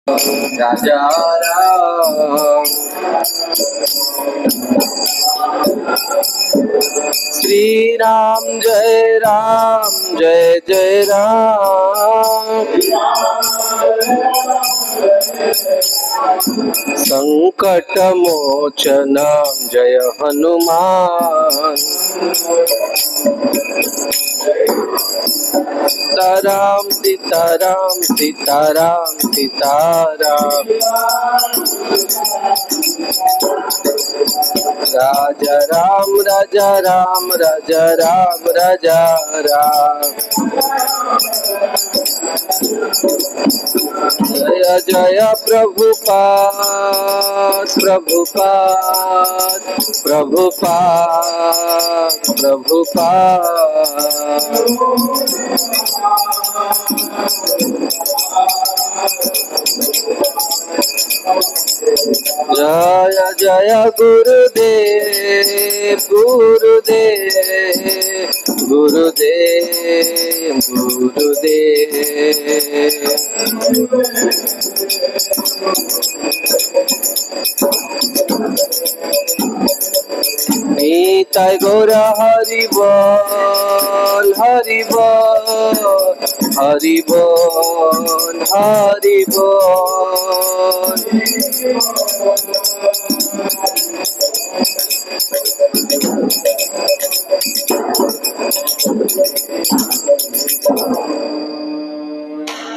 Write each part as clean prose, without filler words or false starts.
राजा राम। श्री राम जय जय राम। संकट मोचन जय हनुमान। सीताराम सीताराम सीताराम सीताराम। राजा राम राजा राम राजा राम राजा राम। जय जय प्रभुपाद प्रभुपाद प्रभुपाद प्रभुपाद। जय जय गुरुदेव गुरुदेव गुरुदेव गुरुदेव। निताय गौर हरि बोल हरि बोल हरि बोल हरि बोल।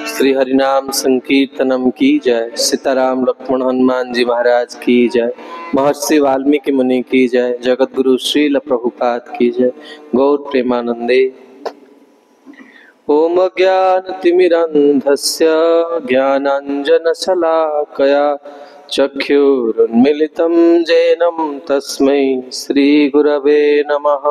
श्री हरिनाम संकीर्तनम की जय। सीताराम लक्ष्मण हनुमान जी महाराज की जय। महर्षि वाल्मीकि मुनि की जय। जगत गुरु श्रील प्रभुपाद की जय। गौर प्रेमानंदे। ओम ज्ञानतिमिरन्धस्य ज्ञानाञ्जनशलाकया चक्षुरुन्मिलितं येन तस्मै श्रीगुरवे नमः।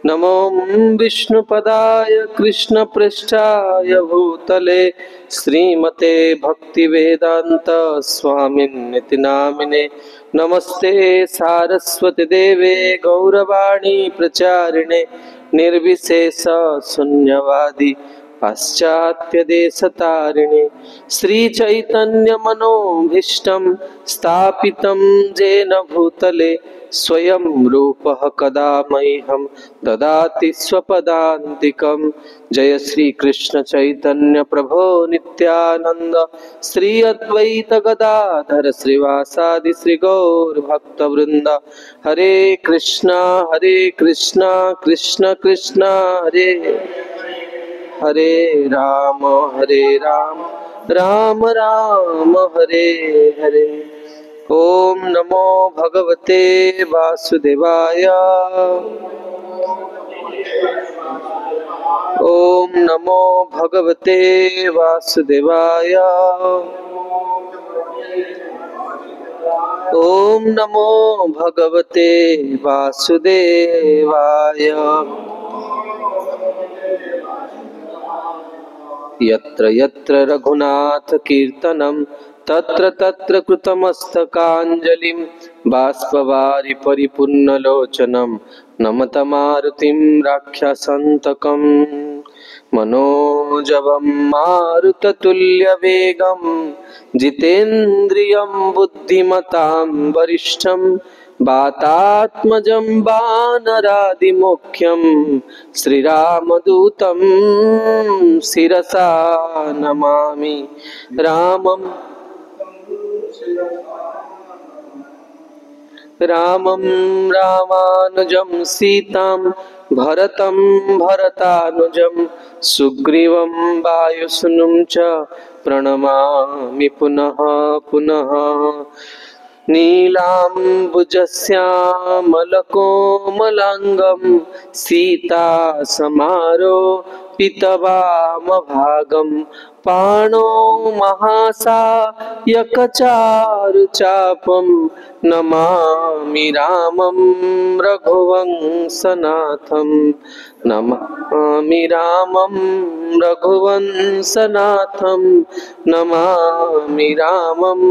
नमो विष्णुपदाय कृष्णपृष्ठाय भूतले श्रीमते भक्तिवेदांत स्वामिन्निति नामिने। नमस्ते सारस्वती देवे गौरवाणी प्रचारिणे निर्विशेष शून्यवादी पाश्चात्य देशतारिणे। श्री चैतन्य मनोभीष्टं स्थापितं येन भूतले स्वयं रूपः कदा मह्यं ददाति स्वपदान्तिकं। जय श्री कृष्ण चैतन्य प्रभो नित्यानंद श्री अद्वैत गदाधर श्रीवासादि श्री गौर भक्तवृंद। हरे कृष्णा कृष्ण कृष्ण हरे हरे राम राम राम हरे हरे। ओम नमो भगवते वासुदेवाय। ओम नमो भगवते वासुदेवाय। ओम नमो भगवते वासुदेवाय। यत्र यत्र रघुनाथ कीर्तनं तत्र तत्र कृतमस्तकाञ्जलिं बाष्पवारि परिपूर्णलोचनं नमत मारुतिं राक्षसन्तकं। मनोजवं मारुततुल्यवेगं जितेन्द्रियं बुद्धिमतां वरिष्ठं वातात्मजं वानरादिमुख्यं श्रीरामदूतं शिरसा नमामि। रामं रामानुजं सीतां भरतं भरतानुजं सुग्रीवं वायुसूनुं च प्रणमामि पुनः पुनः। नीलाम्बुजश्यामलकोमलाङ्गं सीतासमारोपितवामभागं पाणौ महासायकचारुचापं नमामि रामं रघुवंशनाथं। नमामि रामं रघुवंशनाथं। नमामि रामं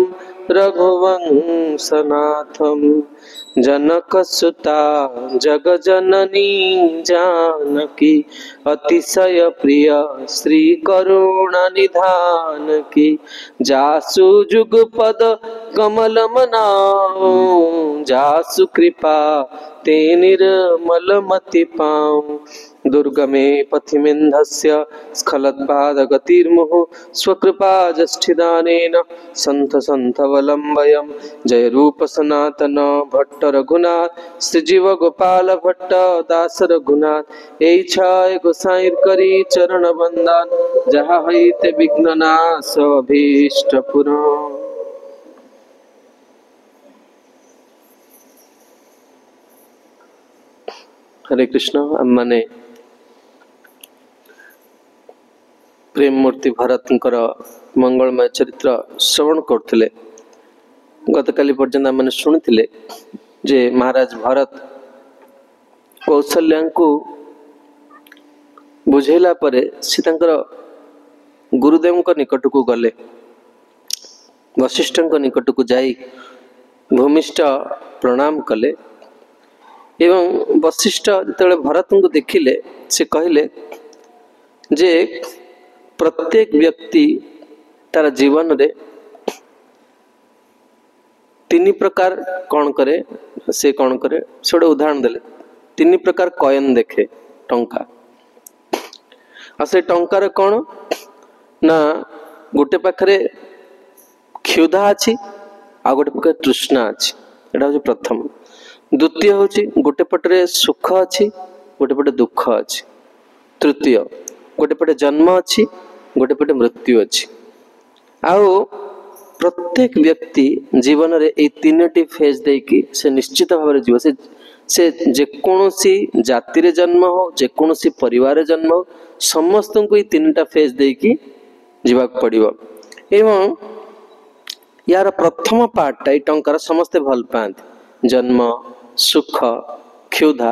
रघुवंशनाथं। जनक सुता जग जननी जानकी अतिशय प्रिय श्री करुणा निधान की जासु जुग पद कमल मनाओ जासु कृपा ते निर्मल मति पाऊं दुर्गमे पथिमिन्धस्य स्खलत्पादगतिर्मुहुः स्वकृपा जष्ठिदानेन सन्थ सन्थवलम्बयं जय रूप सनातन भट्ट रघुनाथ श्रीजीव गोपाल भट्ट दास रघुनाथ এই ছয় গোসাইর করি চরণ বন্দন যাহা হইতে বিঘ্ন নাশ অভীষ্ট পূরণ। हरे कृष्ण। आमने प्रेम मूर्ति भरतंकर मंगलमय चरित्र श्रवण करथिले। गतकाली पर्यंत आमने शुणिथिले जे महाराज भरत कौशल्या को बुझेला परे से तांकर गुरुदेव निकट को गले, वशिष्ठ निकट को जाई भूमिष्ठ प्रणाम कले एवं वशिष्ठ जिते भरत को देखिले से कहले जे प्रत्येक व्यक्ति तार जीवन रे तीन प्रकार कौन करे से कौन करे से गोटे उदाहरण देले। तीन प्रकार कॉइन देखे टंका आ से टंकार कौन ना गोटे पाखरे क्षुधा अच्छी आ गोटे पाखे तृष्णा अच्छी, एटा हूँ प्रथम। द्वितीय हूँ गोटे पटे सुख अच्छी गोटे पटे दुख अच्छी। तृतीय गोटे पटे जन्म अच्छी गोटे पटे मृत्यु अच्छी। आओ प्रत्येक व्यक्ति जीवन रे ए तीनटी फेज देकी से निश्चित भाव जीव से जेकोसी जाति रे जन्म हो जेकोसी परिवार रे जन्म हो समस्त को ये तीनटा फेज देकी जीवाक पड़िबो। एवं यार प्रथम पार्टा टंकार समस्ते भल पाते जन्म सुख क्षुधा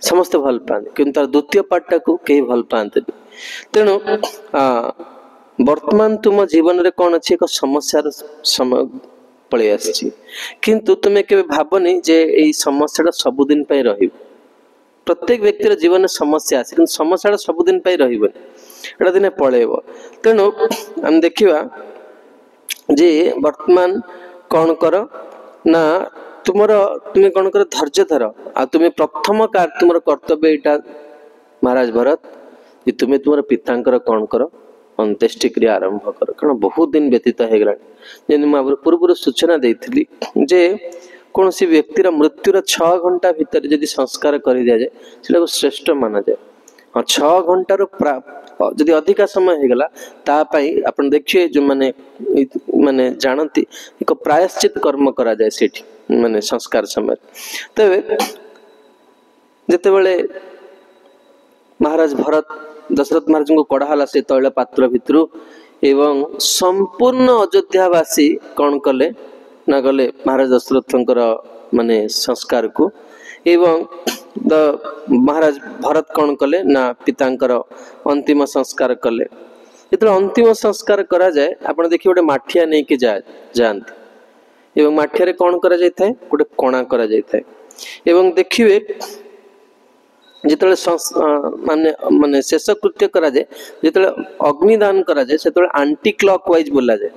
समस्ते भल पाते कि तार द्वितीय पार्टा को कहीं भल पाते। तेणु वर्तमान तुम जीवन रे कौन अच्छी एक समस्यार समय पलि आसी किंतु तुम्हें केवे भावनी जे यही समस्या सबुदिन रही। प्रत्येक व्यक्तिर जीवन में समस्या आसे कि समस्या सबुदिन रहा दिने पलैब। तेणु आम देखा जे वर्तमान कौन कर ना तुम्हें कौन कर धैर्य धर आ तुम्हें प्रथम तुम कर्तव्य यहाँ महाराज भरत कि तुम्हें तुम पितांकर कौन कर अंत्येष्टि क्रिया आरंभ कर। कारण बहुत दिन व्यतीत हो गला मुझे पूर्व सूचना देती जे कौन सी व्यक्तिर मृत्युर 6 घंटा भितर जदि संस्कार कर दि जाए से श्रेष्ठ माना जाए। हाँ 6 घंटार जदि अधिका समय हो गला तापाई अपन देखिए जो माने जानती एक प्रायश्चित कर्म करा जाए सेठी माने संस्कार समय। तबे जते बेले महाराज भरत दशरथ महाराज को कढ़ाला से तैल पात्र भितर एवं संपूर्ण अयोध्यावासी कौन कले ना गले महाराज दशरथ माने संस्कार को एवं महाराज भरत कौन कले ना पितांकर अंतिम संस्कार कले। जो अंतिम संस्कार करा जाए आपन देखिए गोटे माठिया नहीं कि जाती एवं माठिया रे कौन करा जाए गोटे कणा करा जाए एवं देखिए जिते माने माने शेष कृत्य करा जाए जिते अग्निदान करा जाए से आंटी क्लॉक वाइज बोला जाए।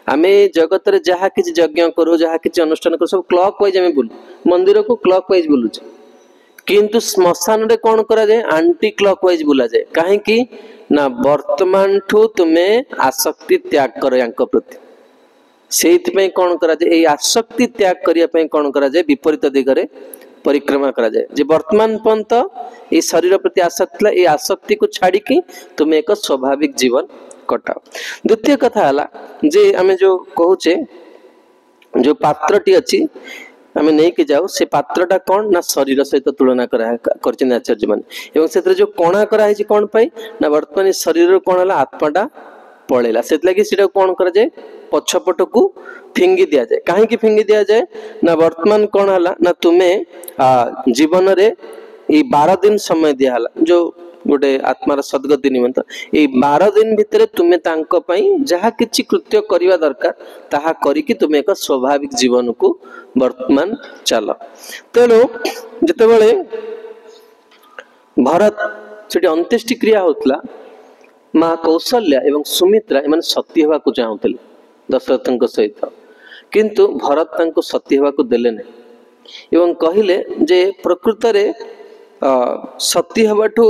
आम जगत रे जहाँ किसी यज्ञ करूँ जहाँ किसी अनुष्ठान करूँ सब क्लॉक वाइज आम बुलू मंदिर को क्लॉक वाइज बुलूचे किंतु श्मशान रे कौन करा जाए आंटी क्लॉक वाइज बुला जाए। कहीं ना वर्तमान ठू तुम्हें आसक्ति त्याग कर यांक प्रति से कौन करा जाए आसक्ति त्याग करने कौन करा जाए विपरीत दिगरे परिक्रमा करा जाए। जे वर्तमान पर्यंत ये शरीर प्रति आसक्ति ये आसक्ति को छाड़ी तुम्हें एक स्वाभाविक जीवन कटाओ। द्वितीय कथा है जे आम जो कहूचे जो पात्रटी अच्छी आम नहीं कि जाओ से पात्रटा कौन ना शरीर सहित तुलना आचार्य मान से जो कणा कराई कौन पाई ना वर्तमान शरीर कौन है आत्माटा पलैला से कौन कर जाए पछपट को फिंगी दि जाए। कहीं फिंगी दि जाए ना वर्तमान कौन है ना तुम्हें जीवन रे 12 दिन समय दिया जो गोटे आत्मार सद्गति निमित्त ए 12 दिन भितर तुमे तांको पई जहा किछि कृत्य करिवा दरकार ताहा करिकि तुमे एक स्वाभाविक जीवन को वर्तमान चल। तेणु जेतेबेले भरत सेठी अंत्येष्टि क्रिया होतला माँ कौशल्या एवं सुमित्रा एमाने सती हेबा को चाहुतले दशरथଙ୍କ सहित, किंतु भरत तांको सती हेबा को देले नै एवं कहिले जे प्रकृत रे सती हेबाठू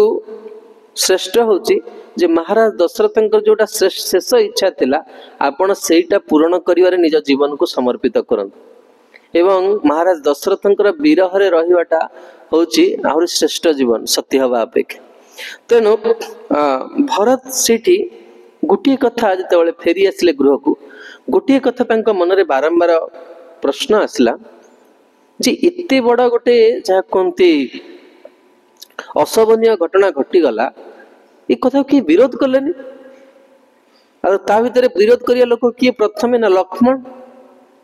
श्रेष्ठ होची जे महाराज दशरथଙ୍କ जोटा शेष इच्छा थिला आपण सेटा पूर्ण करिवारे निज जीवन को समर्पित करंत एवं महाराज दशरथଙ୍କର विरह रे रहिवाटा होची आहुरी श्रेष्ठ जीवन सती हेबा अपेक्षा। तेणु भरत सेठी गोटे कथा जिते फेरी आसिले गृह को गोटे कथा तांको मन रे बारंबार प्रश्न आसला जे इत्ते बड़ गोटे जहा कहते अशोभनीय घटना घटी गला ये कथा किए विरोध कलेनी और ता भितर विरोध करिया लोक किए प्रथमे ना लक्ष्मण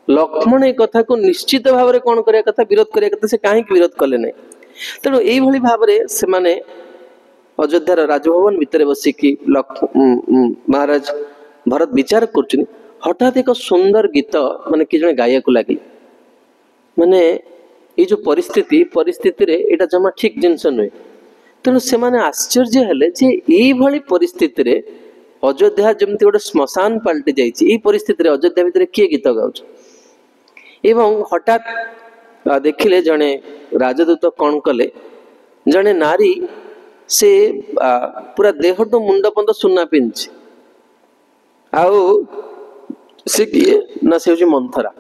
लक्ष्मण ए कथा को निश्चित भाव में कौन करिया कथा विरोध करिया कथा से काहे विरोध कले नहीं। तेणु एई भली भाव में से माने अयोध्यार राजभवन भितर बसिकी महाराज भरत विचार कर हठात एक सुंदर गीत माने कि जने गायक लगे माने ये जो परिस्थिति रे एटा जमा ठीक जिनस नुहे। तेणु से माने आश्चर्य हेले जे एई भली परिस्थिति रे अयोध्या जमती गोटे श्मशान पलटि जाइछि एई परिस्थिति रे अयोध्या भितर किए गीत गाउछ एवं हठात देखिले जने राजदूत कौन कले जने नारी से पूरा देह तो मुंड पर्यंत सुना पिंधि आउ से किए ना से मंथरा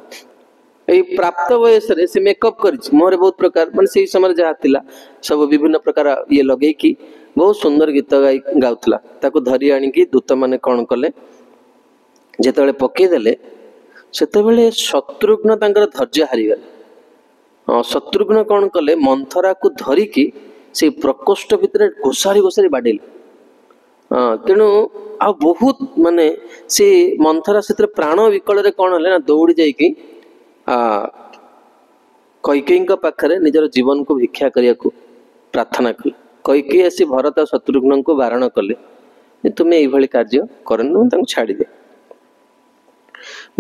ये प्राप्त वयस रे से मेकअप कर मुहरे बहुत प्रकार मान से समय जहाँ थिला सब विभिन्न प्रकार ये लगे कि बहुत सुंदर गीत गाउथला ताको धरी आनिकी दूत माने कौन कले जेतेबेले पकेदेले सेतेबेले शत्रुघ्न तांकर धैर्य हारिगले। शत्रुघ्न कौन कले मंथरा को धरिकी से प्रकोष्ठ भितर घोषारी घोषारी बाडेले। तेणु आ बहुत माने से मंथरा से प्राण विकल रे कौन है ना दौड़ी जाइकी कैकेयी पाखरे निजर जीवन को भिक्षा करिया को प्रार्थना कले। कैकेयी आसी भरत और शत्रुघ्न को बारण कले तुम्हें ये कार्य करन छाड़ी दे।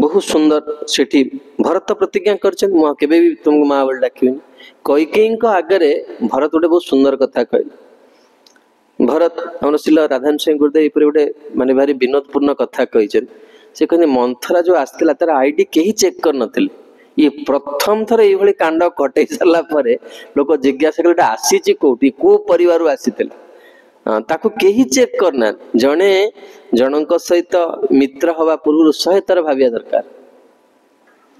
बहुत सुंदर सेठी भरत प्रतिज्ञा करछन मु केबे भी तुमको मां बोल डाकिबिनी। कैकेयी आगे भरत गोटे बहुत सुंदर कथा कहले। भरत हमर शिल राधान सिंह गुरुदेव गोटे माने भारी विनोदपूर्ण कथा कहिछन से कहते मंथरा जो आसला तार आईडी केही चेक कर नथिले ये प्रथम थर ये कांड कटे सारा पर लोक जिज्ञासा कले आसी कोटी को परिवार आसीथिला ताको केही चेक करना जने जनक सहित मित्र हवा पूर्व 100 थर भाविया दरकार।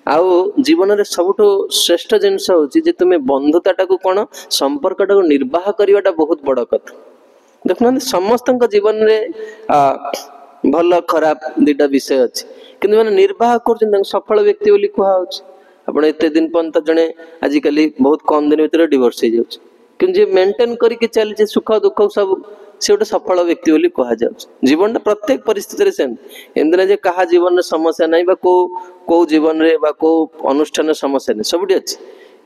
आउ जीवन रे सबुठो श्रेष्ठ जिनस होची जे तुमे बंधुताटा को कोन संपर्कटा को निर्वाह करिवाटा बहुत बड़ कथा। देखुना समस्त जीवन रे भल खराब दुटा विषय अच्छे किंतु माने निर्वाह कर सफल व्यक्ति बोली कहुच्छे। आप एते दिन पर्यंत जड़े आजिकल बहुत कम दिन भीतर डिवोर्स हो जाए कि मेंटेन करके चली सुख दुख सब से गोटे सफल व्यक्ति बोली कहुच्छे। जीवन प्रत्येक परिस्थिति से एमती ना क्या जीवन में समस्या ना कौ जीवन में कौ अनुष्ठान समस्या नहीं सबुठी अच्छे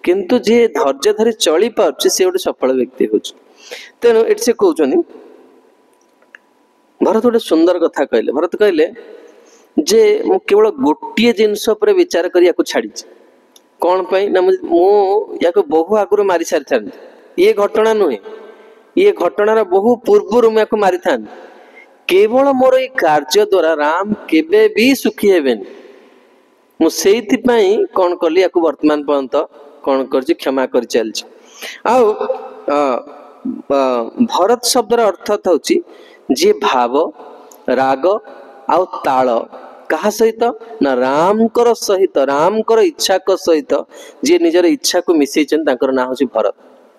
किंतु जी धैर्य धरी चली पार्छ से गोटे सफल व्यक्ति हो। तेणु ये से कहते भरत गोटे सुंदर कथा कहले। भरत कहले जे मु केवल गोटे जिनस पर विचार करिया को छाड़ी कौन पाई ना मु या बहु आगुरी मारी सारी था ये घटना नुहे ये घटनार बहु पूर्वर मुझे मारी था केवल मोर ये कार्य द्वारा राम केबे भी सुखी हेबेन मुझे कौन कली या वर्तमान पर्यंत कौन कर क्षमा कर चल। भरत शब्दर अर्थ होची जे भाव राग आउ ताल कहा सहित ना रामकर सहित रामकर इच्छा को सहित जे निजर इच्छा को मिसई ना हूँ भरत।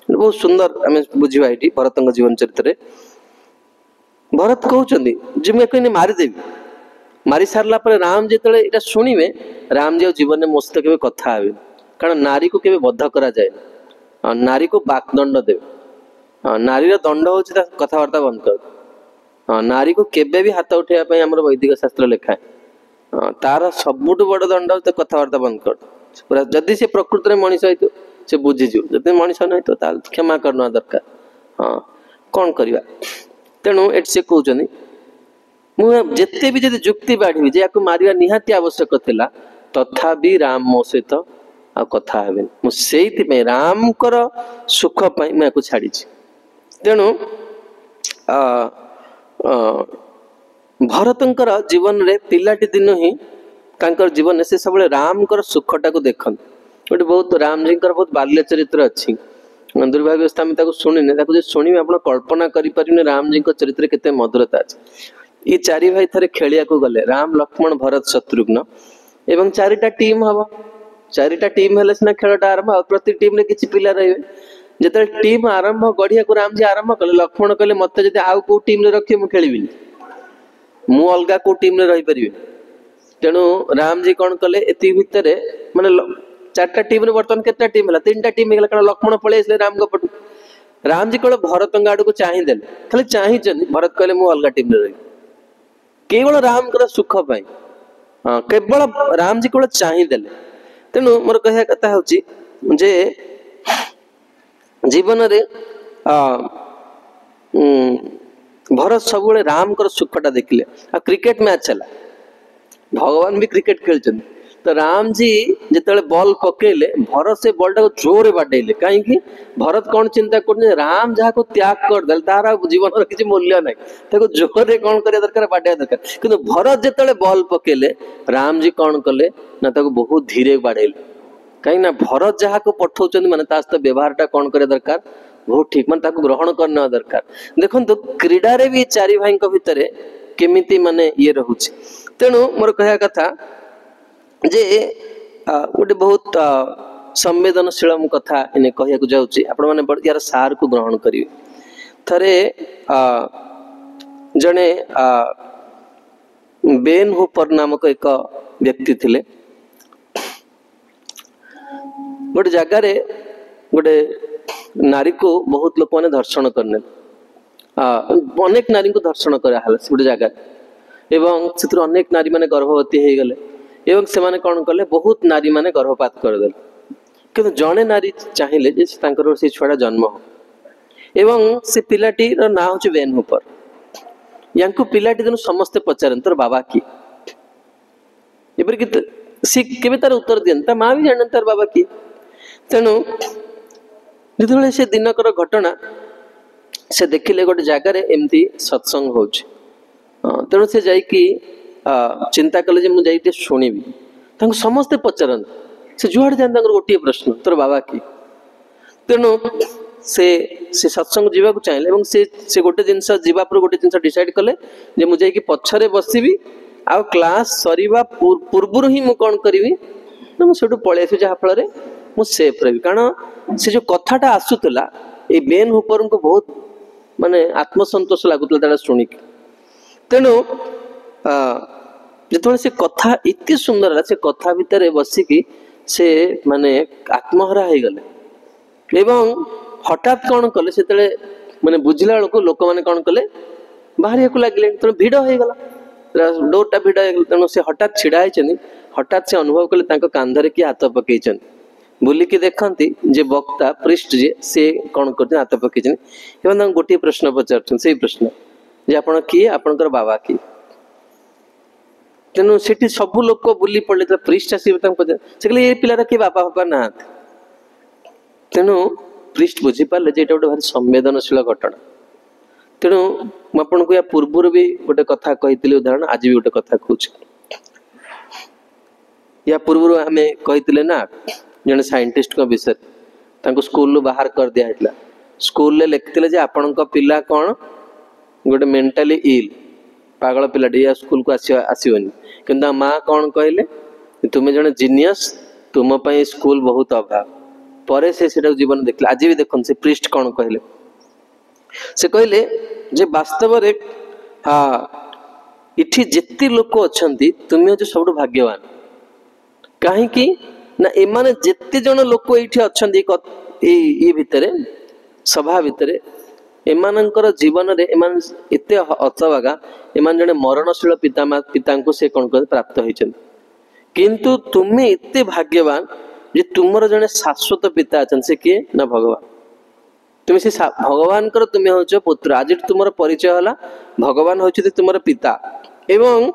बहुत सुंदर आम बुझा ये भरत जीवन चरित्र भरत कहते जे मुझे मारिदेवी मारी सारा पर राम जो ये शुणे राम जी जीवन में मो सहित के कथा हे कारण नारी को केवे बद्ध करा जाए नारी को बाकदंड देवे नारीर दंड हूँ कथबार्ता बंद कर नारी को केबे भी हाथ उठाइबा आम वैदिक शास्त्र लिखाए तार सबुठ बड़ दंड तो कथबार्ता बंद कर पूरा जदि से प्रकृत में मनीष हो से बुझीज जब मनीष नहीं तो क्षमा करना दरकार। हाँ कौन करवा तेणु एट से कहते जिते भी जब जुक्ति बाढ़ी जे मारिया निहाती आवश्यक थिला तथापि राम मो सहित आ कथा हेबे मुझे राम कर सुख पाई मुझे छाड़ी तेणु भरतंकर जीवन रे पिलाटी दिन ही तांकर जीवन से सब राम कर सुखटा को देखन गोटे बहुत राम जी बहुत बाल्य चरित्र अच्छी दुर्भाग्यवस्थ आम शुणी शुणी आप कल्पना करें राम जी चरित्र केते मधुरता अच्छी ये चारि भाई थे खेलिया को गले राम लक्ष्मण भरत शत्रुघ्न एवं चारिटा टीम हम चारिटा टीम हेले सिना खेलटा आरंभ प्रति टीम रे किछि पिला रहिबे जेते टीम आरंभ गढ़िया को राम जी आरंभ कले लक्ष्मण कहले मते जदि आउ को टीम रे रखिए मु खेलिबिनी मु अलगा को टीम रे रहि परिबे तेणु राम जी कौन कले एति भितरे माने चारटा टीम रे वर्तमान केता टीम हला तीनटा टीम हेला कारण लक्ष्मण पळे आइले राम को पटु राम जी कहले भरत गाड़ को चाहि देले खाली चाहि भरत कहले मु अलगा टीम रे रहि केवल राम कर सुख पाई केवल राम जी केवल चाहि देले तेणु मोर कहया कथा होची जे जीवन रे भरत सब राम कर सुखटा देखले आ क्रिकेट मैच चला भगवान भी क्रिकेट खेलचन तो राम जी जिते बॉल पकेले भरत से बॉल टाको जोर बाडेले कहीं भरत कौन चिंता कर राम जहाँ को त्याग करदे तार जीवन किसी मूल्य ना जोर कौन कर दरकार बाडा दरकार किंतु भरत जिते बॉल पकेले राम जी कौन कले ना बहुत धीरे बाडेले कहीं भरत जहाँ को पठाउछन माने तास्त व्यवहारटा कौन करे दरकार बहुत ठीक माने ताको ग्रहण करना दरकार देखंतु क्रीडा रे भी चारि भाई भितर केमिति माने ये रहुछि तेणु मोर कहया कथा जे गोटे बहुत संवेदनशील कथा इने कहया को जाउछि आपण माने यार सार को ग्रहण करिवे थरे जने बेन हुपर नामक एक व्यक्ति थिले गोटे जगार गोटे नारी को बहुत लोक मैंने धर्षण करने अनेक नारी को धर्षण करा गोटे जगार एवं से अनेक नारी माने गर्भवती हो गले एवं से माने कौन कले बहुत नारी माने गर्भपात करदे कि जड़े नारी चाहिए से छुआ जन्म हो एवं से पिलाटी ना हूँ बेन हुपर या पिलाटी दिन समस्ते पचारे तोर बाबा किए सी के तार उत्तर दिए माँ भी जाने तार बाबा किए तेणु जो से दिनकर घटना से देखिले गोटे जगार एमती सत्संग हो तेणु से जाइकी चिंता कले मुझे शुणी समस्ते पचार से जुआड़े जाते गोटे प्रश्न तोर बाबा किए तेणु से सत्संग जावाक चाहिए से गोटे जिनस जीवा पर गोटे जिनस डिसाइड कले जे मुझे पछरे बसबी आ क्लास सरीबा पूर्व ही मु कौन करी ना मुझे पलि आस जहाँफल मु सेफ रही कारण से जो कथाटा आसूला ये बेन हुपर को बहुत माने आत्मसंतोष लगुला शुणिक तेणु जो से कथा इतनी सुंदर है से कथा भितर बसिकी से माने आत्महरा हो गले एवं हठात कौन कले से माने बुझला बेलू लोक मैंने कौन कले बाहर को लगे तेणु भिड़ हो गला डोरटा भिड़ हो तेणु से हठात छिड़ा होती हठात से अनुभव कले कांधरे किए हाथ पकई बुलिकी देखती जे वक्ता पृष्ठ जे से कौन कर हाथ पकई गोटे प्रश्न पचार से प्रश्न जे आप किए आपंकर बाबा किए तेणु से सब लोक बुली पड़े पृष्ठ आस कहले ये पिलार किए बापा बापा ना तेणु पृष्ठ बुझीपारे जे गोटे भारी संवेदनशील घटना तेणु मुझे या पूर्व भी गोटे कथा कही उदाहरण आज भी गोटे कथा कहूँ या पूर्व आम कही ना जड़े साइंटिस्ट विषय स्कूल बाहर कर दिया स्कूल लिखते आपण पिला कौन गोटे मेंटाली इल पागल पिलाटी या स्कूल को आसोनी कि माँ कौन कहले तुम्हें जड़े जीनियस तुम स्कूल बहुत अभाव पर से जीवन देखले आज भी देख से पृष्ठ कौन कहले से कहले जे वास्तव रे इठी जिते लोक अच्छा तुम्हें हूँ सब भाग्यवान कहीं ना एमाने जिते जन लोक ये अच्छा ये भितर सभा भितर एमानंकर जीवन रे एमान एते हतभागा एमान जने मरणशील पिता को से कौन कर प्राप्त होइछन किंतु तुम्हें एते भाग्यवान जे तुमर जने शाश्वत पिता अछन से किए ना भगवान तुम से भगवान कर तुम हो पुत्र आज तुम परिचय है भगवान होती तुम पिता एवं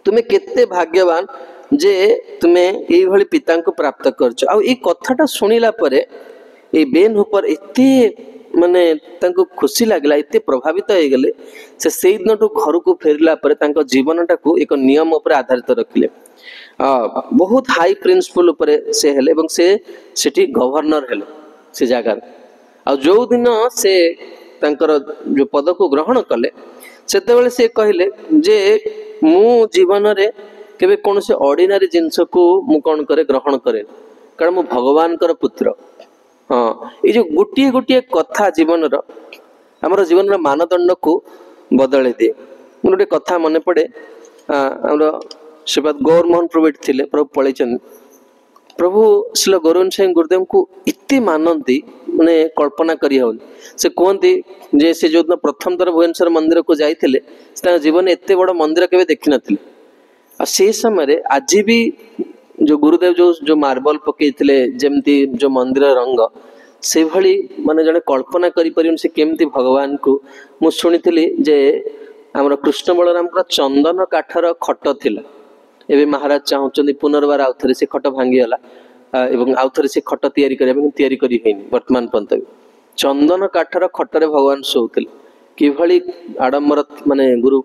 तुम्हें केते भाग्यवान जे तुम्हें ये पिता को प्राप्त करछ। आ ई कथाटा शुणिला परे ए बेन ऊपर एते माने तांको खुशी लागला एते प्रभावित हो गले से सेई दिन टू घर को फेरला परे तांको जीवनटा को एक नियम ऊपर आधारित रखिले। बहुत हाई प्रिंसिपल ऊपर से हेले एवं से सेठी गवर्नर हेले से जगार। आ जो दिन से तांकर जो पद को ग्रहण कले सेतेबेले से कहले जे मु जीवन रे केबे कौन से ऑर्डिनरी जिनस को मु कौन करे ग्रहण करे कारण मु भगवान कर पुत्र। हाँ ये जो गोटे गोटे कथा जीवन आमर जीवन मानदंड को बदले दिए। मोर गोटे कथा मन पड़े आमर श्रीपाद गौरमोहन प्रभु थे प्रभु पलि प्रभु श्री गौरवन सिंह गुरुदेव को इतने मानती माने कल्पना करी होनी। से कहती जे से जो प्रथम थर भुवनेश्वर मंदिर को जाते जीवन एत बड़ मंदिर के देखी नी से समय आज भी जो गुरुदेव जो मार्बल पकई जमती जो मंदिर रंग से भली माने जड़े कल्पना करें से केमती भगवान को मु शुणी जे आमर कृष्ण बलराम चंदन काठर खट थिला एवं महाराज चाहते पुनर्बार आउ थे से खट भांगीगला एवं आउ थे से खट तैयारी वर्तमान पर्यंत चंदन काठर खटरे भगवान शोते कि आडम्बर माने गुरु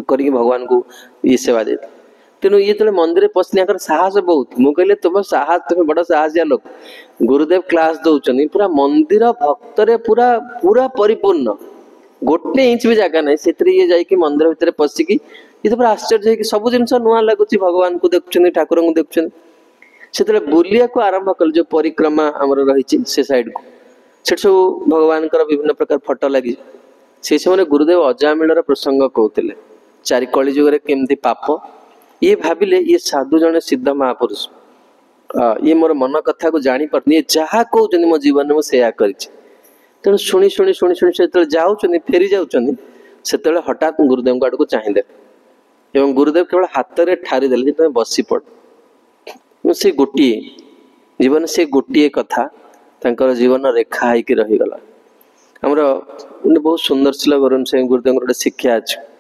करी भगवान को ये सेवा दे। तेणु ये जो मंदिर पशि साहस बहुत मुझे तुम साहस तुम बड़ साहसिया लोक गुरुदेव क्लास दौरान पूरा मंदिर भक्तरे पूरा पूरा परिपूर्ण गोटे इंच भी जगह ना से ये जाकि मंदिर भितर पशिकी ये तो पूरा आश्चर्य है कि सब जिन नुआ लगुच भगवान को देखुं ठाकुर को देखुं से बुलिया को आरंभ कल जो परिक्रमा आमर रही से साइड को से सब भगवान विभिन्न प्रकार फटो लगी से समय गुरुदेव अजामिल प्रसंग कहते चारि कली जुगे केमती पाप ये भाविले ये साधु जने सिद्ध महापुरुष ये मोर मन कथा को जानी पारनी ये जहाँ कहते मो जीवन में मुझे कर तेणु शुणी शुणी शुणी शुणी से जाऊँ फेरी जाऊँ से हठात गुरुदेव आड़ को चाहिए एवं गुरुदेव केवल हाथ में ठारी देले तुम बसी पड़ से गोटे जीवन से गोटे कथा तांकर जीवन रेखा होकर रहीगला। आमर बहुत सुंदर शिला गौरव सिंह गुरुदेव गोटे शिक्षा अच्छे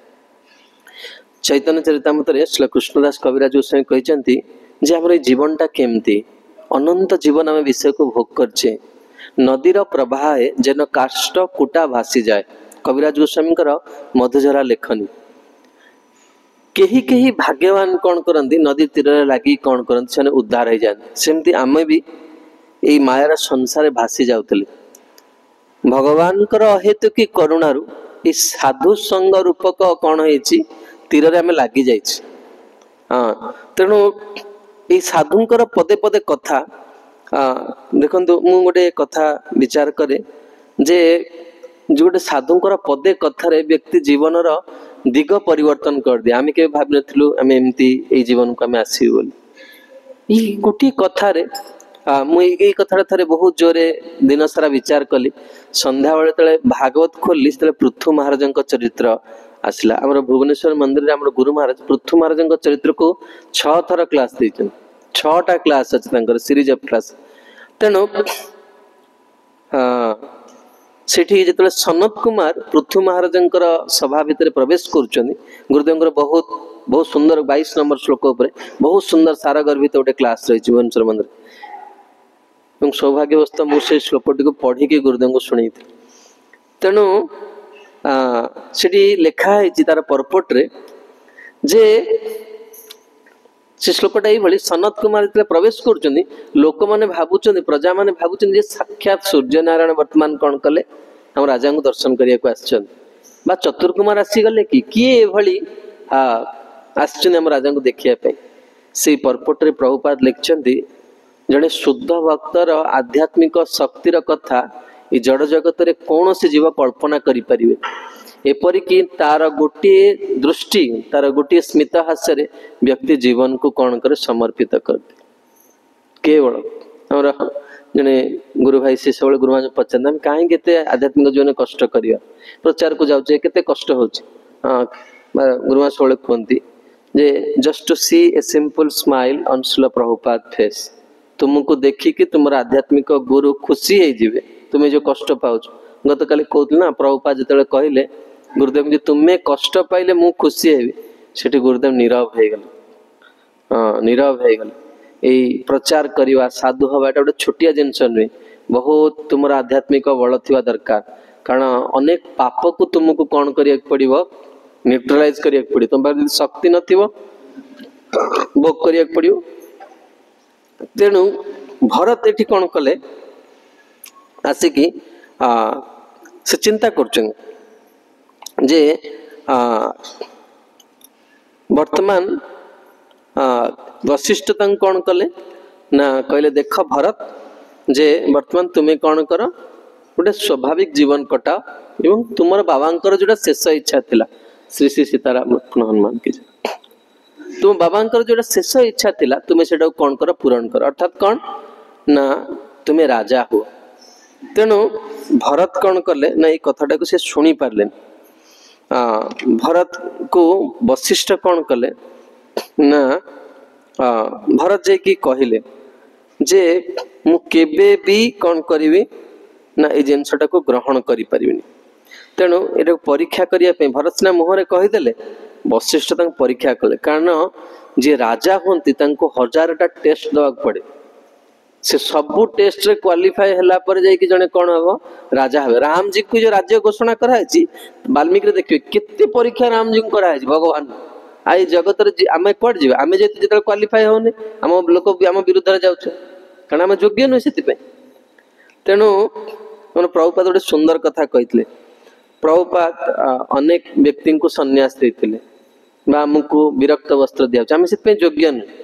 चैतन्य चरितामृत श्री कृष्णदास कविराज गोस्वामी कहते जे आम जीवनटा केमती अनंत जीवन आम विषय को भोग करछे नदीर प्रवाह जेन काष्ट कुटा भासी जाए कविराज गोस्वामी मधुझरा लेखनी केही केही भाग्यवान कौन करती नदी तीर लगी कौन करती से उद्धार हो जाती सेमती आम भी यही मायार संसार भासी जाऊले भगवान अहेतु की करुणारू ये साधु संग रूपक कौन हो तीर आम लगी जाइए। हाँ तेणु ये साधुंकर पदे पदे कथा देखु मु गोटे कथा विचार करे जे जो गोटे साधुंकर पदे कथार व्यक्ति जीवन दिग परिवर्तन कर दिए आम के भाव नु आम एमती जीवन को आम आसबू बोली ये गोटे कथार मुझे कथा थे बहुत जोरे दिन सारा विचार कली संध्या बेले तले भागवत खोली पृथु महाराज चरित्र आसला आम भुवनेश्वर मंदिर आम गुरु महाराज पृथु महाराज चरित्र को 6 थर क्लास देते 6टा क्लास अच्छे सीरीज ऑफ क्लास। तेणु सेठी जो सनत कुमार पृथु महाराज सभा भितर प्रवेश कर गुरुदेव बहुत बहुत सुंदर 22 नंबर श्लोक उपर बहुत सुंदर सारा गर्भित गोटे क्लास रही भुवनेश्वर मंदिर सौभाग्यवस्था मुझे श्लोकटी को पढ़ी गुरुदेव को शुणी थी। तेणु से लिखाई तार परपट रे जे से श्लोकटा ये सनत कुमार जो प्रवेश कर लोक मैंने भावुं प्रजा मैंने भावुं साक्षात सूर्य नारायण वर्तमान कौन कले हम राजा को दर्शन करने को आस चतुर्कुमार आसीगले कि किए भली आम राजा को देखापी से परपट रे प्रभुपाद लिखिं जड़े शुद्ध भक्तर आध्यात्मिक शक्तिर कथा ये जड़ जगत रे कौन से जीव कल्पना करें एपरिकी तार गोटे दृष्टि तार गोटे स्मित हास्य व्यक्ति जीवन को कौन करे समर्पित कर दे केवल आमर जड़े गुरु भाई से सब गुरु मान पचार आम कहीं आध्यात्मिक जीवन कष्ट करवा प्रचार को जाऊे केते कष्ट हो गुरुमा सब कहती जे just to see a simple smile on Srila Prabhupada face तुमको देखिकी तुम आध्यात्मिक गुरु खुशी हो तुम्हें जो कष्ट पाउच गत काली कहते ना प्रभुपाद जिते कहले गुरुदेव जी तुम्हें कष्ट पाइले मु खुशी हेबी सेठी गुरुदेव नीरव हो गले। हाँ नीरव हो गले। यही प्रचार करवा साधु हवा एटा गोटे छोटिया जिनस नुहे बहुत तुम आध्यात्मिक बल थी दरकार कारण अनेक पाप को तुमको कौन करिया पड़िबो न्यूट्रलाइज करिया पड़िबो तुम पाखरे शक्ति नथिबो भोग करिया पड़िबो। तेणु भरत एठी कौन कले आसिकी से चिंता कर जे वर्तमान वशिष्ठ कौन कले ना कहले देख भरत जे वर्तमान तुम्हें कौन कर गोटे स्वाभाविक जीवन कटाओ एवं तुम बाबांकर जोटा शेष इच्छा थिला श्री श्री सीताराम लक्ष्मण हनुमान की तुम बाबांकर जोटा शेष इच्छा थिला तुम्हें सेटा कौन कर पूरण कर अर्थात कौन ना तुम्हें राजा हो। तेणु भरत कौन कले ना ये कथाटा को से शुणी पारे भरत को वशिष्ठ कौन कले ना भरत जे कि कहले जे मु केबे भी कौन करी ना ये जिनसटा को ग्रहण करि परिबिनी। तेणु ये परीक्षा करने भरत सिना मुहरे कहीदेले वशिष्ठ परीक्षा कले कारण जे राजा होती हजारटा टेस्ट दवा पड़े से सबू टेस्ट रे क्वालिफाई हला पर जाई जने कौन हम राजा हे। राम जी को जो राज्य घोषणा कराई वाल्मीकि देखिए केते परीक्षा राम जी को कराई भगवान आई जगत आम कौट जी आम जो क्वालिफाई होने आम लोक आम विरुद्ध जाऊे कारण आम योग्य नुहे से। तेणु मैंने प्रभुपाद गोटे सुंदर कथा कही प्रभुपाद अनेक व्यक्ति को संन्यास देते आमको विरक्त वस्त्र दिया आम से योग्य नुहे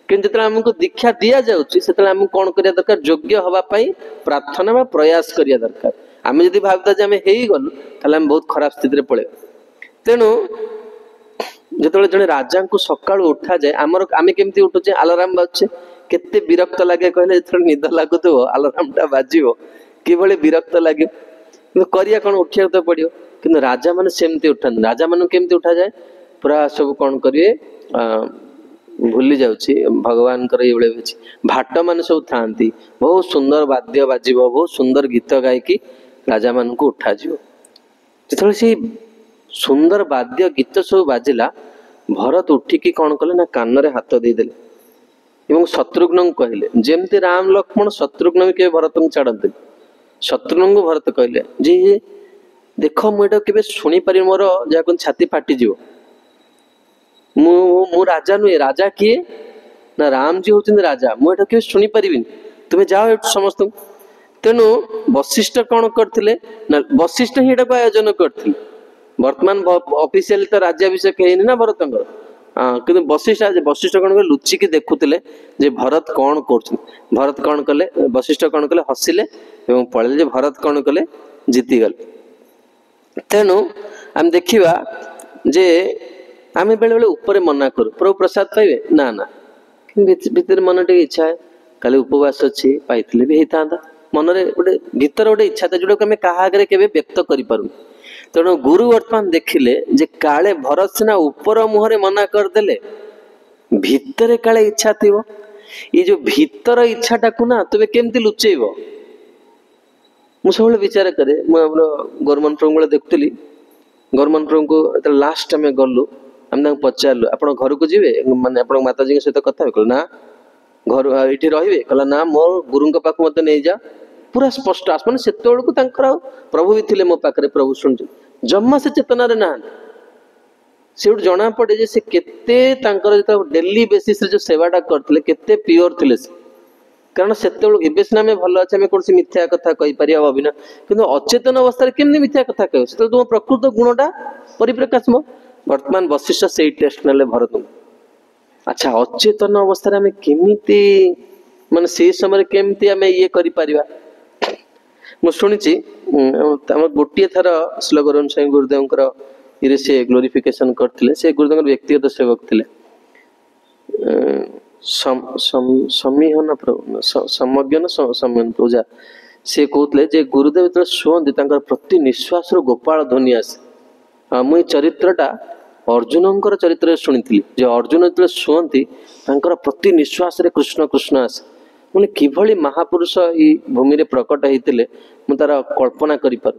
कि जो आमको दीक्षा दि जाऊँगी आमको कौन करिया दरकार योग्य हवाई प्रार्थना व प्रयास करिया दरकार। आम जब भावता जे आम गलु ताले बहुत खराब स्थिति पड़े। तेणु जो जड़े राजा को सका उठा जाए आमर आम केमती उठुचे आलाराम बाजुचे केते विरक्त लगे कहले जो निद लगुव आलाराम टा बाजिव किभली विरक्त लगे करिया कौन उठा तो पड़ो कि राजा मैंने सेमती उठा राजा मान केमती उठा जाए पूरा सब कौन करिए भूली जाऊँगी भगवान भाट मान सब था बहुत सुंदर वाद्य बाज बहुत सुंदर गीत गायकी राजा मान को उठा जो से सुंदर वाद्य गीत सब बाजिला भरत उठिकी कौन कले ना कान रे हाथ देदेले एवं शत्रुघ्न को कहले जेमती राम लक्ष्मण शत्रुघ्न भी के भरत को छाड़ते शत्रुघ्न को भरत कहले जे देख मुझे के शुणी पारि मोर जहाँ छाती फाटीज मु राजा नुहे राजा किए ना राम जी होती राजा मुझे के शुणी पारि तुम्हें जाओ समस्त। तेणु वशिष्ठ कौन करते ना वशिष्ठ ही आयोजन करते वर्तमान ऑफिशियल तो राज्याभिषेक है ना भरत कि वशिष्ठ कौन कले लुचिकी देखुले जे भरत कौन कर भरत कौन कले वशिष्ठ कौन कले हसिले पड़े जे भरत कौन कले जीतीगले। तेणु आम देखा जे आम बेले बेले ऊपर मना करूँ प्रभु प्रसाद पाइबे ना ना भीतर मन टे इच्छा है काली उपवास अच्छी पाई भी होता मनरे गोटे भीतर गोटे इच्छा था जोटा आम क्या आगे के व्यक्त करूँ। तेणु गुरु वर्तमान देखिले जे काले भरत सिना ऊपर मुहरे मना करदेले भीतर काले इच्छा थी ये जो भीतर इच्छाटा को ना तुम्हें केमती लुचेब मुझे विचार करे गौरमन प्रभु देखुली गौरमन प्रभु को लास्ट आम गलु आम पचारू आप घर को जी माने आप माताजी सहित कथा कह ना घर ये रे कहला ना मो गुरु पाक मत नहीं जा पूरा स्पष्ट आस मैंने से प्रभु भी थे मो पाखे प्रभु शुणु जमा से चेतना ना से जना पड़े जे से केते जो डेली बेसिस जो सेवाटा करते केते प्योर थे कारण से सिना भल अच्छे आम कौन मिथ्या कथा कहीपर अभिनय कि अचेतन अवस्था केमती मिथ्या कथा कह तुम प्रकृत गुणटा परिप्रकाश वर्तमान वशिष्ठ से टेस्ट ना भरत को अच्छा अचेतन अवस्था आम केमी मान से समय केमती आम ये कर मुझे गोटे थर श्लोक स्वामी गुरुदेव ये से ग्लोरिफिकेशन करते से गुरुदेव व्यक्तिगत सेवक थे समीहन प्रभु समज्ञ सम्यन पूजा से कहते जे गुरुदेव जो शुंती प्रति निश्वास गोपाल ध्वनि आसे मुझे चरित्रटा अर्जुन चरित्र शुणी जे अर्जुन जो शुंती प्रति निश्वास कृष्ण कृष्ण आसे ମାନେ କିଭଳି ମହାପୁରୁଷ ଏଇ ଭୂମିରେ ପ୍ରକଟ ହେଇଥିଲେ ମୁଁ ତାର କଳ୍ପନା କରିପାରୁ।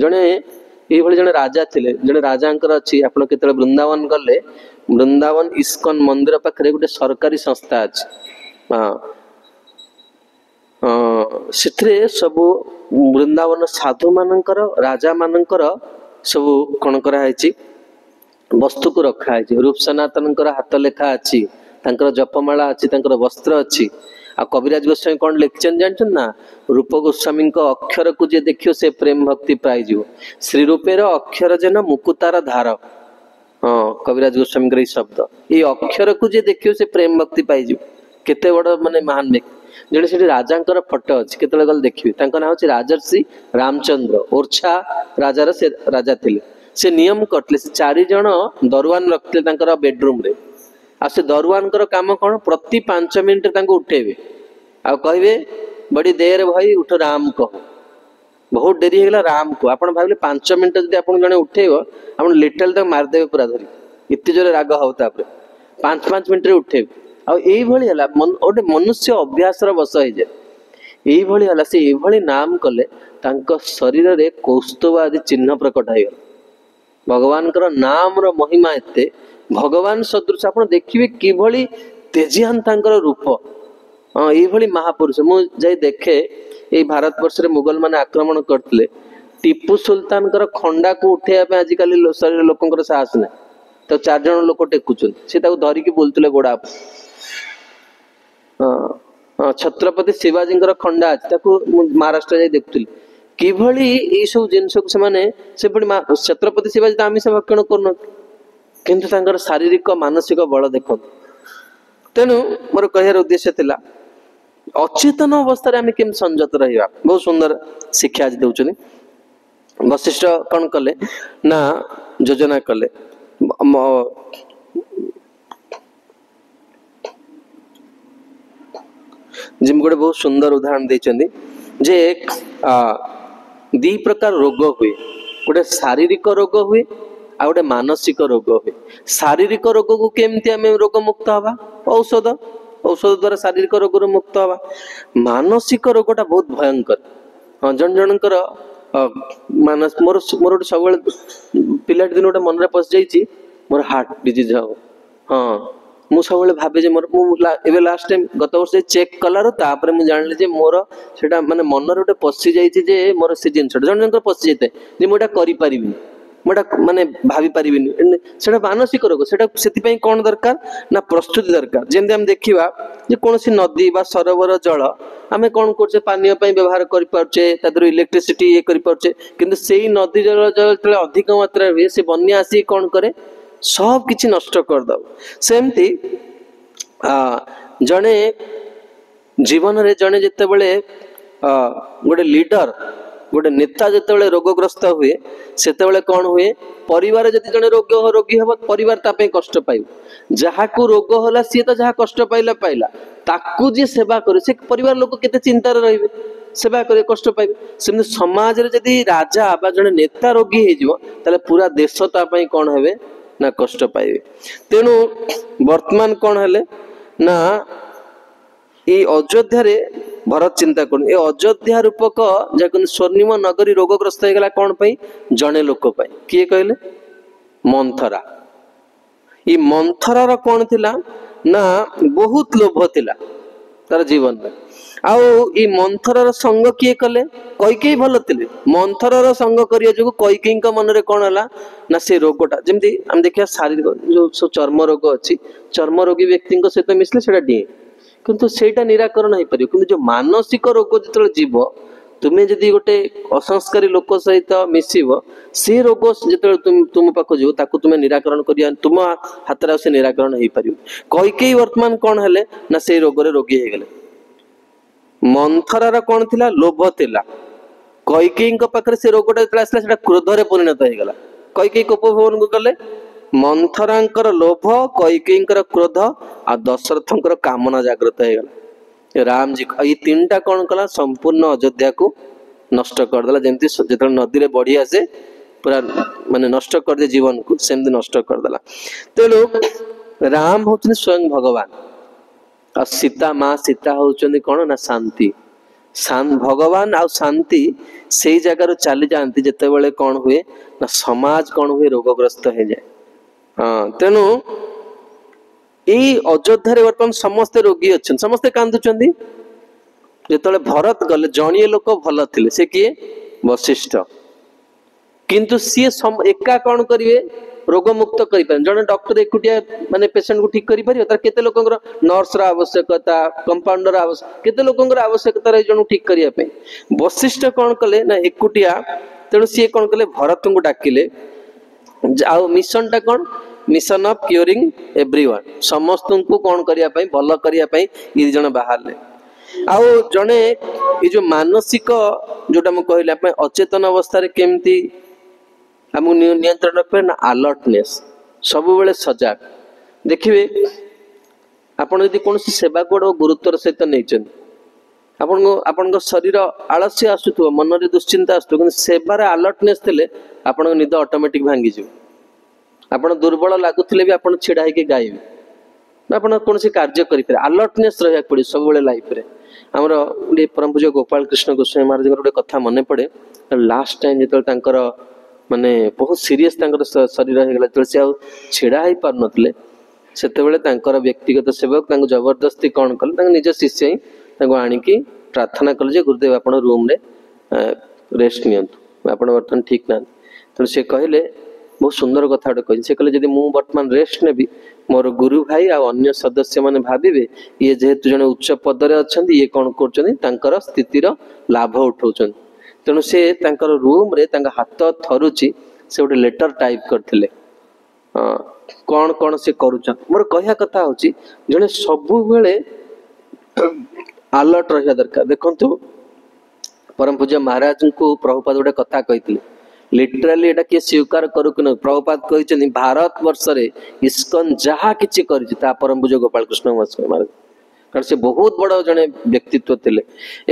ଜଣେ ଏଇଭଳି ଜଣେ ରାଜା ଥିଲେ। ଜଣେ ରାଜାଙ୍କର ଅଛି, ଆପଣ କେତେବେଳେ ବୃନ୍ଦାବନ ଗଲେ ବୃନ୍ଦାବନ ଇସ୍କନ ମନ୍ଦିର ପାଖରେ ଗୋଟେ ସରକାରୀ ସଂସ୍ଥା ଅଛି। ସେଥିରେ ସବୁ ବୃନ୍ଦାବନ ସାଧୁ ମାନଙ୍କର ରାଜା ମାନଙ୍କର ସବୁ କଣ କରାହେଇଛି, ବସ୍ତୁକୁ ରଖା ହେଇଛି। ରୂପ ସନାତନଙ୍କର ହାତ ଲେଖା ଅଛି, ତାଙ୍କର ଜପମାଳା ଅଛି, ତାଙ୍କର ବସ୍ତ୍ର ଅଛି। ଆଉ କବିରାଜ ଗୋସ୍ୱାମୀ କଣ ଲେଖିଛନ୍ତି ଜାଣିଛନ୍ତି ନା? ରୂପ ଗୋସ୍ୱାମୀଙ୍କ ଅକ୍ଷରକୁ ଯିଏ ଦେଖିବ ସେ ପ୍ରେମ ଭକ୍ତି ପାଇଯିବ। ଶ୍ରୀ ରୂପେର ଅକ୍ଷର ଯେନ ମୁକୁତାର ଧାର। କବିରାଜ ଗୋସ୍ୱାମୀଙ୍କର ଏଇ ଶବ୍ଦ, ଏଇ ଅକ୍ଷରକୁ ଯିଏ ଦେଖିବ ସେ ପ୍ରେମ ଭକ୍ତି ପାଇଯିବ। କେତେ ବଡ ମାନେ ମହାନ ବ୍ୟକ୍ତି। ଜଣେ ସେଠି ରାଜାଙ୍କର ଫଟୋ ଅଛି, କେତେବେଳେ ଗଲେ ଦେଖିବେ। ତାଙ୍କ ନାଁ ହଉଛି ରାଜର୍ଷି ରାମଚନ୍ଦ୍ର। ଓର୍ଛା ରାଜାର ସେ ରାଜା ଥିଲେ। ସେ ନିୟମ କରିଥିଲେ, ସେ 4 ଜଣ ଦରୱାନ ରଖିଥିଲେ ତାଙ୍କର ବେଡରୁମରେ। ଆଉ ସେ ଦରୱାନଙ୍କର କାମ କଣ? ପ୍ରତି 5 ମିନିଟରେ ତାଙ୍କୁ ଉଠେଇବେ ଆଉ କହିବେ ବଡି ଦେର ଭାଇ ଉଠ ରାମ କହ। ବହୁତ ଡେରି ହେଇଗଲା ରାମ କହ। ଆପଣ ଭାବିଲେ 5 ମିନିଟ ଯଦି ଆପଣ ଜଣେ ଉଠେଇବ, ଆପଣ ଲିଟରାଲି ତାକୁ ମାରିଦେବେ ପୁରା ଧରି, ଏତେ ଜୋରେ ରାଗ ହବ। ତାପରେ 5 ମିନିଟରେ ଉଠେଇବେ। ଆଉ ଏଇଭଳି ହେଲା ଗୋଟେ ମନୁଷ୍ୟ ଅଭ୍ୟାସର ବଶ ହେଇଯାଏ। ଏଇଭଳି ହେଲା, ସେ ଏଇଭଳି ନାମ କଲେ ତାଙ୍କ ଶରୀରରେ କୌସ୍ତୁଭ ଆଦି ଚିହ୍ନ ପ୍ରକଟ ହେଇଗଲା। ଭଗବାନଙ୍କର ନାମର ମହିମା ଏତେ, ଭଗବାନ ସଦୃଶ ଆପଣ ଦେଖିବେ କିଭଳି ତେଜିଆନ ତାଙ୍କର ରୂପ। ଏଇଭଳି ମହାପୁରୁଷ ମୁଁ ଯାଇ ଦେଖେ। ଏଇ ଭାରତ ବର୍ଷରେ ମୁଗଲ ମାନେ ଆକ୍ରମଣ କରିଥିଲେ, ଟିପୁ ସୁଲତାନଙ୍କର ଖଣ୍ଡାକୁ ଉଠେଇବା ପାଇଁ ଆଜିକାଲି ଶରୀର ଲୋକଙ୍କର ସାହସ ନାହିଁ। ତ 4 ଜଣ ଲୋକ ଟେକୁଛନ୍ତି, ସେ ତାକୁ ଧରିକି ବୁଲୁଥିଲେ ଗୋଡା। ଛତ୍ରପତି ଶିବାଜୀଙ୍କର ଖଣ୍ଡା ଅଛି, ତାକୁ ମୁଁ ମହାରାଷ୍ଟ୍ର ଯାଇ ଦେଖୁଥିଲି। କିଭଳି ଏଇ ସବୁ ଜିନିଷକୁ ସେମାନେ, ସେପରି ଛତ୍ରପତି ଶିବାଜୀ ତ ଆମିଷ ଭକ୍ଷଣ କରୁନଥିଲେ, କିନ୍ତୁ ତାଙ୍କର ଶାରୀରିକ ମାନସିକ ବଳ ଦେଖନ୍ତୁ। ତେଣୁ ମୋର କହିବାର ଉଦ୍ଦେଶ୍ୟ ଥିଲା, ଅଚେତନ ଅବସ୍ଥାରେ ଆମେ କେମିତି ସଂଯତ ରହିବା। ବହୁତ ସୁନ୍ଦର ଶିକ୍ଷା ଆଜି ଦଉଛନ୍ତି। ବଶିଷ୍ଠ କଣ କଲେ ନା ଯୋଜନା କଲେ। ଯେମିତି ଗୋଟେ ବହୁତ ସୁନ୍ଦର ଉଦାହରଣ ଦେଇଛନ୍ତି ଯେ 2 ପ୍ରକାର ରୋଗ ହୁଏ। ଗୋଟେ ଶାରୀରିକ ରୋଗ ହୁଏ, ଆଉ ଗୋଟେ ମାନସିକ ରୋଗ ହୁଏ। ଶାରୀରିକ ରୋଗକୁ କେମିତି ଆମେ ରୋଗ ମୁକ୍ତ ହବା? ଔଷଧ ଦ୍ୱାରା ଶାରୀରିକ ରୋଗରୁ ମୁକ୍ତ ହବା। ମାନସିକ ରୋଗଟା ବହୁତ ଭୟଙ୍କର। ଜଣ ଜଣଙ୍କର ମୋର ଗୋଟେ ସବୁବେଳେ ପିଲାଟି ଦିନ ଗୋଟେ ମନରେ ପଶିଯାଇଛି, ମୋର ହାର୍ଟ ଡିଜିଜ ହବ। ମୁଁ ସବୁବେଳେ ଭାବେ ଯେ ମୋର, ମୁଁ ଏବେ ଲାଷ୍ଟ ଟାଇମ ଗତ ବର୍ଷ ଚେକ୍ କଲାରୁ ତାପରେ ମୁଁ ଜାଣିଲି ଯେ ମୋର ସେଟା ମାନେ ମନରେ ଗୋଟେ ପଶି ଯାଇଛି ଯେ ମୋର ସେ ଜିନିଷଟା ଜଣ ଜଣଙ୍କର ପଶି ଯାଇଥାଏ ଯେ ମୁଁ ଏଟା କରିପାରିବିନି, ମୁଁ ଏଟା ମାନେ ଭାବି ପାରିବିନି। ସେଟା ମାନସିକ ରୋଗ। ସେଟା ସେଥିପାଇଁ କଣ ଦରକାର ନା ପ୍ରସ୍ତୁତି ଦରକାର। ଯେମିତି ଆମେ ଦେଖିବା ଯେ କୌଣସି ନଦୀ ବା ସରୋବର ଜଳ ଆମେ କଣ କରୁଛେ, ପାନୀୟ ପାଇଁ ବ୍ୟବହାର କରିପାରୁଛେ, ତା ଦେହରୁ ଇଲେକ୍ଟ୍ରିସିଟି ଇଏ କରିପାରୁଛେ। କିନ୍ତୁ ସେଇ ନଦୀ ଜଳ ଯେତେବେଳେ ଅଧିକ ମାତ୍ରାରେ ହୁଏ, ସେ ବନ୍ୟା ଆସିକି କଣ କରେ, सब किछि नष्ट करदब। सेमती जड़े जीवन रे जड़े जिते बड़े गोटे लीडर गोटे नेता जिते बड़े रोगग्रस्त हुए सेते बड़े कौन हुए, परिवार जदि जड़े रोगी हम परिवार तापे कष्ट पाइब। जहाँ को रोग होला सी तो जहाँ कष्ट पाइला पाइला ताकू जी सेवा करे से परिवार लोक केते चिंतार रहिबे, सेवा करे कष्ट पाइबे। सेमति समाज रे जदि राजा बा जड़े नेता रोगी हे जिवो ताले पूरा देश ता पई कोन हेबे ना कष्ट पाइबे। तेणु वर्तमान कौन हेले ना ये अयोध्या रे भरत चिंता कर अयोध्या रूपक जहाँ स्वर्णिम नगरी रोगग्रस्त हो गला कौन पाई, जड़े लोक पाई। किए कहले, मंथरा। ये मंथरार कौन थिला ना बहुत लोभ थिला तार जीवन में। आउ ये मंथरार संग किए कले, कैकेयी भल थिले। मंथरार संग करिया जो कैकेयी मन रे कौन हला ना से रोगटा जमती आम देखिया शारीरिक जो सब चर्म रोग अच्छी, चर्म रोगी व्यक्ति सहित मिसले सेटा डिए किंतु सेटा निराकरण हो पार। किंतु जो मानसिक रोग जो जीव तुम्हें जदि गोटे असंस्कारी लोक सहित मिसब से रोग जो तुम पाख जीव ताकू तुम्हें निराकरण कर तुम हाथ से निराकरण हो पार। कैकेयी वर्तमान कौन हेले ना से रोग रोगी हो गले। मंथरार कौन थिला, लोभ थिला। कैकेयी पाखे से रोगटा जो आसला से क्रोध रे परिणत हो गला। कैकेयी उपभोग को गले, मंथरांकर लोभ, कैकेयी क्रोध आ दशरथंकर कामना जागृत हो गला। राम जी ये 3टा कौन कला, संपूर्ण अयोध्या को नष्ट करदेला। जमती जो नदी रे बढ़ी आसे पूरा माने नष्ट कर दे जीवन को, सेमती नष्ट करदेला। तेणु राम होचन स्वयं भगवान। आ सीता माँ सीता होउचंदी कौन ना शांति भगवान आ शांति से जगार चली जाती जिते बड़े कौन हुए ना समाज कौन हुए रोगग्रस्त हो जाए। हाँ तेणु यही अयोध्या बर्तमान समस्ते रोगी अच्छा समस्ते कांदुचंदी जिते भरत गले जड़िए लोक भल थे से किए वशिष्ठ किंतु सी एका कौन करेंगे रोग मुक्त कर जड़े डॉक्टर एकुटिया माने पेशेंट को ठीक करें केते लोक नर्स आवश्यकता कंपाउंडर आवश्यक केते लोक आवश्यकता रही जन ठीक करने वशिष्ठ कौन कले ना एकुटिया तेणु सी कौन कले भरत को डाकिले मिशन टा कौन मिशन ऑफ क्यूरिंग एवरीवन समस्त को कौन करने भल करने ये जन बाहर आउ जड़े ये जो मानसिक जोटा मुझे कहले अचेतन अवस्था केमती आमको नियंत्रण रख ना अलर्टनेस सब बेले सजग देखिए आपण यदि कौन सेवा को गुरुत्वर सहित नहीं आपण शरीर आलस्य आसुव मन में दुश्चिंता आसुव सेवार अलर्टनेस थे आपण निद ऑटोमेटिक भांगी आप दुर्बल लगुले भी आप छिड़ा होगी गायबे आप कौन कार्य करें अलर्टनेस रहा पड़े सब लाइफ रे आमर गोटे परम पूज्य गोपाल कृष्ण गोस्वामी महाराज गोटे कथा मन पड़े लास्ट टाइम जो माने बहुत सीरियस शरीर होगा से छिड़ा हो पार नथिले से व्यक्तिगत सेवक जबरदस्ती कौन कले निज शिष्य ही आणिकी प्रार्थना कले गुरुदेव आप रूम रे रेस्ट नियंतु आप बर्तमान ठीक ना तेणु से कहले बहुत सुंदर कथा गोटे कही से कहले मुझे बर्तमान रेस्ट नेबी मोर गुरु भाई आ अन्य सदस्य माने भाविबे ये जेहेतु जने उच्च पदरे अछंती ये कौन कर स्थितिर लाभ उठाउछन तेणु से रूम रे हाथ थरुची से गोटे लेटर टाइप करथिले कौन कौन से करूछन मोर कहया कथा होची जने सबु बेले अलर्ट रहिया दरकार देखंतु परम पूज्य महाराज को प्रभुपाद गोटे कथा कहिथिले लिटराली एटा किए स्वीकार करू कि न प्रभुपाद कहते भारत वर्ष रे इस्कन जहाँ किसी कर परम पूज्य गोपाल कृष्ण महाराज कारण से बहुत बड़ जड़े व्यक्तित्व थे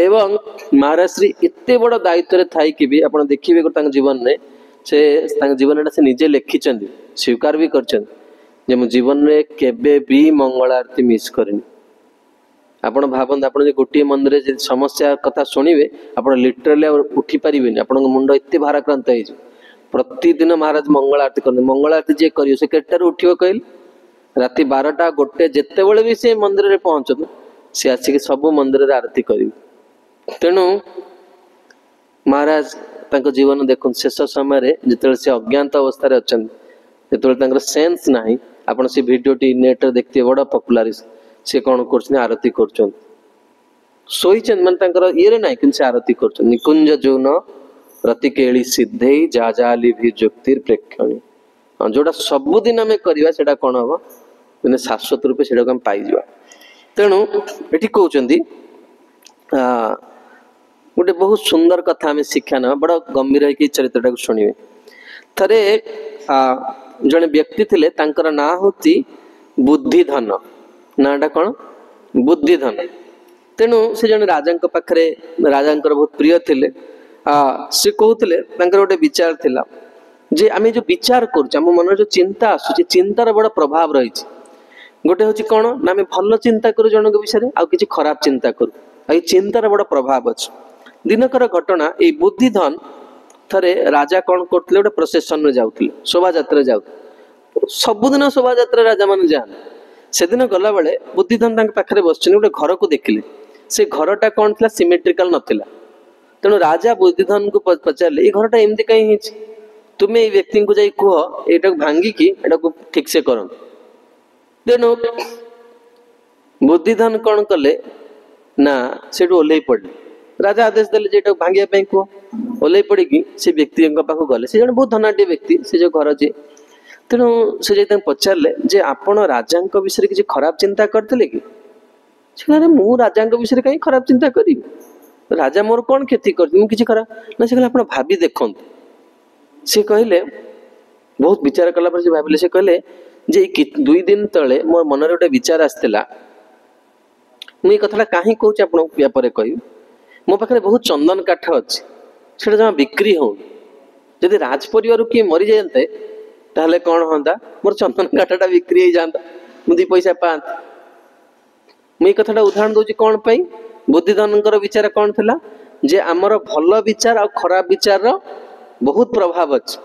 एवं महाराज श्री एत बड़ दायित्व थी कि भी आप देखिए जीवन में से जीवन से निजे लिखिं स्वीकार भी कर जीवन में केबे भी मंगल आरती मिस करनी आपण भावना आप गोटे मंदिर समस्या कथा शुणे आप लिटराली उठी पारे आप मुंड एत भाराक्रांत हो प्रतिदिन महाराज मंगल आरती करते मंगल आरती जी कर उठ कहल राति 12टा गोटे जिते बड़े भी से मंदिर में पहुंचत सी आसिक सब मंदिर आरती कर तेणु महाराज जीवन देख शेष समय जिते से अज्ञात अवस्था अच्छा जो सेन्स ना आप से भिडियोटी नेट देखते बड़ा पपुलार सी कौन कर आरती कर मानते ये ना कि आरती कर निकुंज जौन रति केली सिद्धे जा जाली भी जुक्तिर प्रेक्षणी जोटा सबुदिन आम करवा कौन हम मैंने शाश्वत रूपे से पाई तेणु ये कहते गोटे बहुत सुंदर कथा आम शिक्षा ना बड़ा गंभीर है चरित्र शुणे थे जड़े व्यक्ति थे ना हूँ बुद्धिधन नाटा कौन बुद्धिधन तेणु से जड़े राजा पाखे राजा बहुत प्रिय थे सी कहते गोटे विचार थिला जे आम जो विचार कर मन जो चिंता आसूची चिंतार बड़ा प्रभाव रही गोटे हूँ कौन ना आम भल चिंता करूँ जनक विषय आउ कि खराब चिंता करूँ आ चिंतार बड़ा प्रभाव अच्छे दिनकर घटना ये बुद्धिधन थे राजा कौन करते गोटे प्रोसेसन में जाते शोभा यात्रा जाते सबुदिन शोभा यात्रा राजा मान जाते से दिन गला बेले बुद्धिधन पाखे बस गोटे घर को देखिले से घरटा कौन था सिमेट्रिकल नाला तेणु राजा बुद्धिधन को पचारे ये घरटा एमती कहीं तुम्हें ये व्यक्ति को जाई कह ये भांगिकी को ठीक से कर तेणु बुद्धिधन कौन कले ना से ओल्ल पड़े राजा आदेश देले भांगे कह ओल्ल पड़ी से व्यक्ति पाक गले से जन बहुत धनाढ़ व्यक्ति से जो घर जे तेणु से पचारे जे आपण राजा विषय किसी खराब चिंता करते कि मु राजा विषय कहीं खराब चिंता करी राजा मोर कौन क्षति कर खराब ना से आप भाभी देखते से कहले बहुत विचार कला से भाविले से कहले जे 2 दिन तले मोर मन गोटे विचार आसला मुझे कथा कहीं कहूँ आपको कह मो पाखे बहुत चंदन काठ अच्छे से जमा बिक्री हो जदि राज परिवार किए मरी जाते ताहले कौन हाँ मोर चंदन काठटा बिक्री हो जाता मुझे 2 पैसा पाता मुझे कथाटा उदाहरण दूसरी कौन पाई बुद्धिधन विचार कौन थिला जे आमर भल विचार और खराब विचार बहुत प्रभाव अच्छे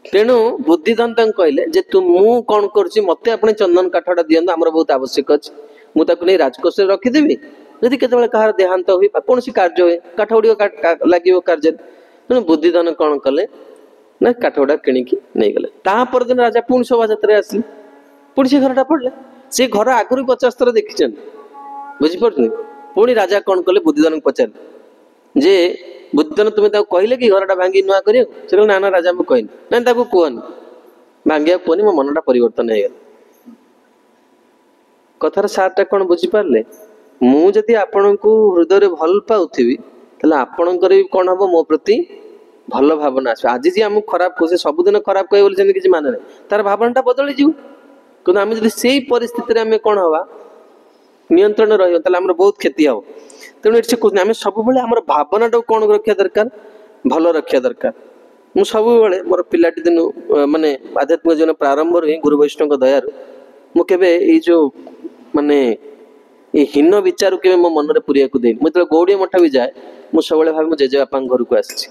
तेणु बुद्धिधन कहले जे तू मु कौन कर मत अपने चंदन काठटा दिंतु आमर बहुत आवश्यक अच्छे मुझे नहीं राजकोष रखीदेवी जदि केतबेले कहार देहांत हुए कौन कार्य हुए काठ गुड़ लगे कार्य तेणु बुद्धिधन कौन कले ना काठ गुड़ा किणिकी नहीं गले तापर दिन राजा पुणी शोभा जात्रा आसिले पुणी से घरटा पड़े से घर आगुरी 50 थर देखी बुझीपार पुणी राजा कौन कले बुद्धिधन पचार जे बुद्धिधन तुम्हें कहले कि घरटा भांगी नुआ कर ना ना राजा मुझे कहनी ना कहनी भांगिया कहनी मो मनटा परिवर्तन हो गला कथार सारटा कौन बुझीपारे मुझे आपण को हृदय भल पाऊथी आपणकर भी कौन हम मो प्रति भल भावना आस आज जी आम खराब कहे सबुदिन खराब कहे किसी मान ना तार भावनाटा बदली जीव कि आम जब से परिस्थिति आम कौन हवा नियंत्रण रही बहुत क्षति हम तेणु ये कहते आम सब आम भावनाटा कौन रखा दरकार भल रखा दरकार मु सब मोर पिलाटी दिन माने आध्यात्मिक जीवन प्रारंभ रही गुरु वैष्णव दयार मुझे जो माने ये हीन विचार के मो मन में पूरिया को देनी मुझे गौड़िया मठ भी जाए मुझे सब भाव जेजे बापा घर को आसी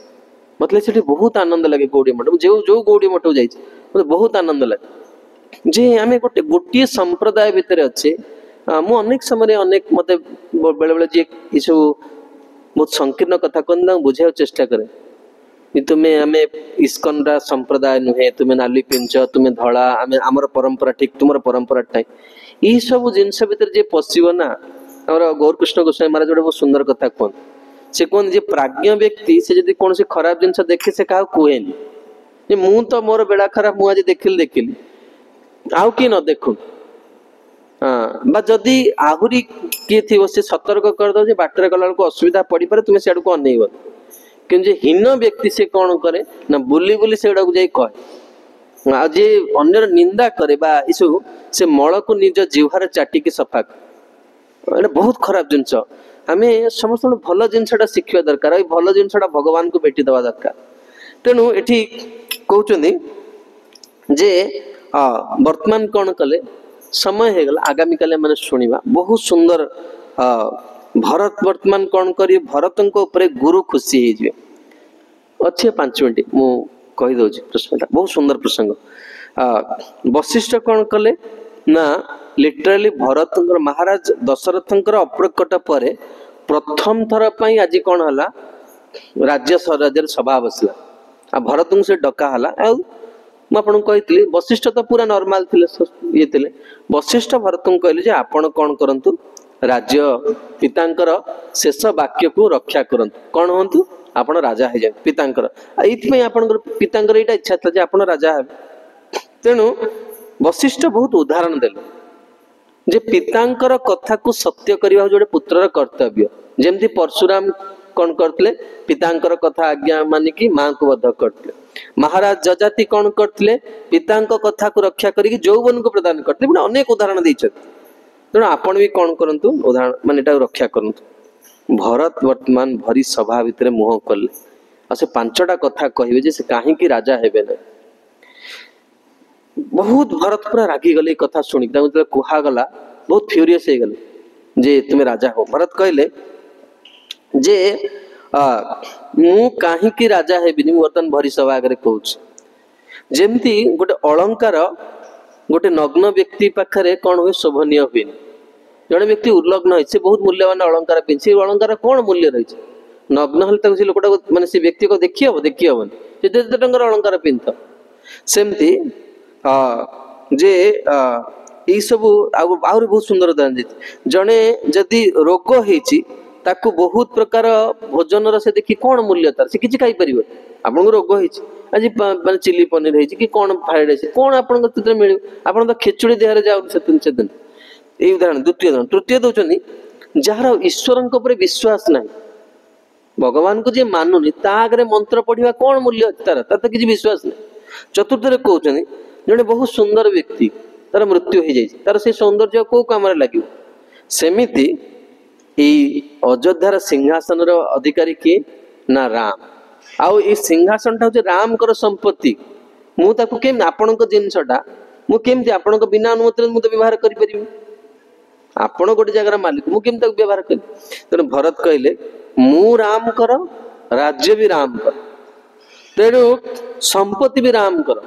मतलब से बहुत आनंद लगे गौड़िया मठ जो जो गौड़िया मठ जाए मतलब बहुत आनंद लगे जे आम गोटे गोटे संप्रदाय भितर अच्छे मु अनेक समय अनेक मत बेले बेले जी ये सब बहुत संकीर्ण कथा कहते बुझा चेष्टा करे तुम्हें आम इस्कन संप्रदाय नुहे तुम्हें नाली पिंच तुम्हें धड़ा आम आमर परंपरा ठीक तुम परंपरा टाइम यही सब जिनस भितर जे पशिब ना गौरकृष्ण गोस्वामी महाराज गोटे बहुत सुंदर कथा कहते से कहते जे प्राज्ञ व्यक्ति से जब कौन खराब जिनस देखे से क्या कहे मु तो मोर बेड़ा खराब मुझे देखिली आउ किए न देखु हाँ जदि आहरी किए थी से सतर्क करदे बाटर गला असुविधा पड़ पारे तुम्हें सियाड़ को अनेब कि हीन व्यक्ति से कौन करे ना बुली बुली से जाए कहे आज अन्यर निंदा करे सब से मल को निज जीवार चाटिकी सफा कर बहुत खराब जिनस आम समस्त भल जिनसा शिखा दरकार भल जिनसा भगवान को भेटी दवा दरकार तेणु ये कहते जे वर्तमान कौन कले समय हो गला आगामी काले मैंने शुणा बहुत सुंदर भरत वर्तमान कौन कर भरत गुरु खुशी अच्छे 5 मिनट मु कहीदे प्रश्नटा बहुत सुंदर प्रसंग वशिष्ठ कौन कले ना लिटराली भरत महाराज दशरथ अप्रकट पर प्रथम थर पर आज कौन है राज्य राज्य सभा बसला आ भरत को से डका है मुझे कही वशिष्ठ तो पूरा नॉर्मल ये थे वशिष्ठ भरत को कहले आपण कौन करंतु राज्य पितांकर शेष वाक्य को रक्षा करंतु कौन हूँ आपण राजा हो जाए पितांकर ये आपंकर पितांकर यहाँ इच्छा था आप राजा हे तेणु वशिष्ठ बहुत उदाहरण देले जे पितांकर कथा को सत्य करने जो पुत्रर कर्तव्य जमती परशुराम कौन करते पितांकर कथा आज्ञा मानिकी माँ को बद्ध करते महाराज जजाति कौन करते पितांक कथा को रक्षा करी यौवन को प्रदान करते अनेक उदाहरण देते तेणु आपण भी कौन करंतु उदाहरण मान रक्षा करंतु भरत वर्तमान भरी सभा भितर मुह कले आ 5टा कथा कहे जे से कहीं राजा हेबे ना बहुत भरत पूरा रागी गले कथा शुणी कहगला बहुत फ्यूरियस हो गले जे तुम्हें राजा हो भरत कहले जे मु कहीं राजा हेबिनी बर्तमान भरी सभा आगे कहूँ जमती गोटे अलंकार गोटे नग्न व्यक्ति पाखे कौन हुए शोभनीय हुए जड़े व्यक्ति उल्लग्न से बहुत मूल्यवान अलंकार पिंधे अलंकार कौन मूल्य रही नग्न हेल्ला से लोकटा मानने से व्यक्ति को देखी हेन से टकर अलंकार पिंध सेमती जे यही सब आहरी बहुत सुंदर उदाहरण देती जड़े जदि रोग होती ताकू बहुत प्रकार भोजन से देखी कौन मूल्य तार से किसी खाई आपन रोग होती आज माने चिली पनीर होती कि कौन फ्राइड राइस कौन आपन मिल आप तो खेचुड़ी देहरे जाऊन से दिन यही उदाहरण द्वितीय उदाहरण तृतीय दौरान जार ईश्वर विश्वास ना भगवान को जे मानुनी आगे मंत्र पढ़ा कौन मूल्य तार तो किसी विश्वास ना चतुर्थ कहते जड़े बहुत सुंदर व्यक्ति तार मृत्यु हो जाए तार से सौंदर्य कौ कम लगे सेमिति अयोध्यार सिंहासन अधिकारी किए ना राम आउ ये सिंहासन टा राम कर संपत्ति मुझे आपण जिनसटा मुझे बिना अनुमति मुझे व्यवहार करी आपण गोटे जगार मालिक मु केमती व्यवहार करी तेणु भरत कहले मु राम कर राज्य भी राम कर तेणु संपत्ति भी राम कर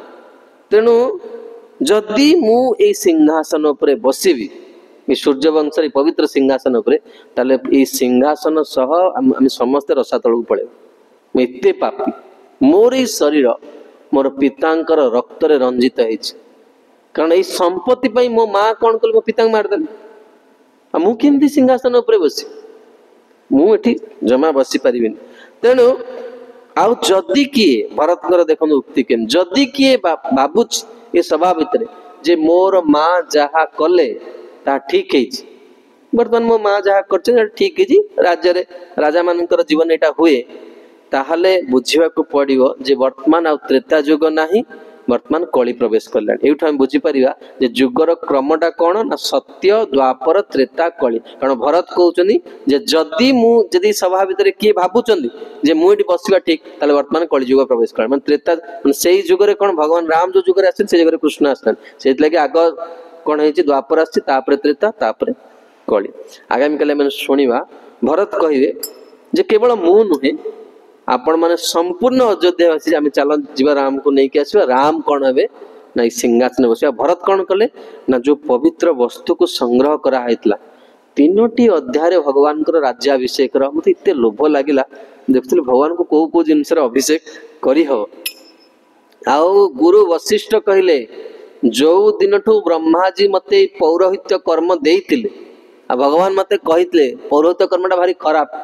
तेणु जदि मु ए सिंहासन उपरे बसिबी सूर्य वंश पवित्र सिंहासन उपरे ताले ए सिंहासन सह आम समस्त रसातल को पड़े एते पापी मोर ई शरीर मोर पितांकर रक्त रे रंजित होइछ कारण ए संपत्ति पई मो मां कोन कल मो पिता मारदेली आ मु केमती सिंहासन उपरे बसी मु एठी जमा बसी परिबिन तेणु आउ जदि किए भरतकर देखो उक्ति केम जदि किए बाबुच ये सभा भितर जे मोर मां जहा कले ता ठीक है बर्तमान मो मां जहा कर ठीक है राज्य रे राजा मानकर जीवन एटा हुए ताहले बुझिबा को पड़िबो जे वर्तमान आ त्रेता युग नाही वर्तमान कली प्रवेश करला एठा हम बुझी परिबा जे युगर क्रमटा कोन ना सत्य द्वापर त्रेता कली कारण भरत कहउचनी जे जदि मु जदि सभा भितर के भाबुचंदी जे मु एठी बसिबा ठीक ताले वर्तमान कली युग प्रवेश कर माने त्रेता सेही युग रे कोन भगवान राम जो युग रे आछन से युग रे कृष्ण आछन सेत लागि आग कोन हेछि द्वापर आछि तापरे त्रेता तापरे कली आगामी काले माने सुनिबा भरत कहिबे जे केवल मु नुहे आपण माने संपूर्ण अयोध्यावासी आम चल जीवा राम को लेकिन आसवा राम कौन हे ना सिंहासन बसवा भरत कौन कले ना जो पवित्र वस्तु को संग्रह करा तीनोटी अध्याय भगवान राज्याभिषेक मत इत लोभ लगिला देखुली भगवान को कौ कौ जिनस अभिषेक करी हो आउ गुरु वशिष्ठ कहले जो दिन ठू ब्रह्माजी मते पौरोहित्य कर्म देइतिले आ भगवान मते कहितले पौरोहित्य कर्मटा भारी खराब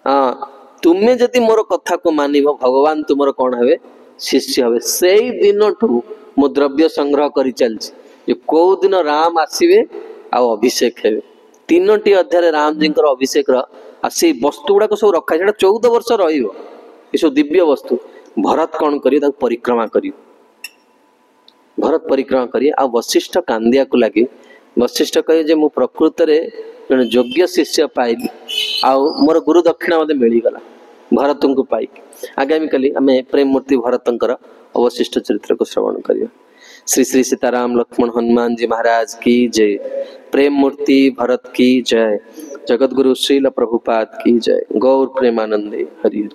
हाँ तुम्हें जदि मोर कथा को मानिब भगवान तुमर कौन हे शिष्य हे से दिन ठू मो द्रव्य संग्रह कर चलती कौ दिन राम आसवे अभिषेक हे तीनोटी अध्याय राम जी अभिषेक से वस्तु गुड़ाक सब रखा 14 वर्ष रही दिव्य वस्तु भरत कौन कर परिक्रमा कर भरत परिक्रमा कर वशिष्ठ कांदिया को लगे वशिष्ठ कहे मु प्रकृत रे योग्य शिष्य पाइली आउ मोर गुरु दक्षिणा मते मिलीगला भरत को पाई आगामी कली आम प्रेम मूर्ति भरतंकर अवशिष्ट चरित्र को श्रवण करिया श्री श्री सीताराम लक्ष्मण हनुमान जी महाराज की जय प्रेम मूर्ति भरत की जय जगत गुरु श्रील प्रभुपाद की जय गौर प्रेमानंदे हरि।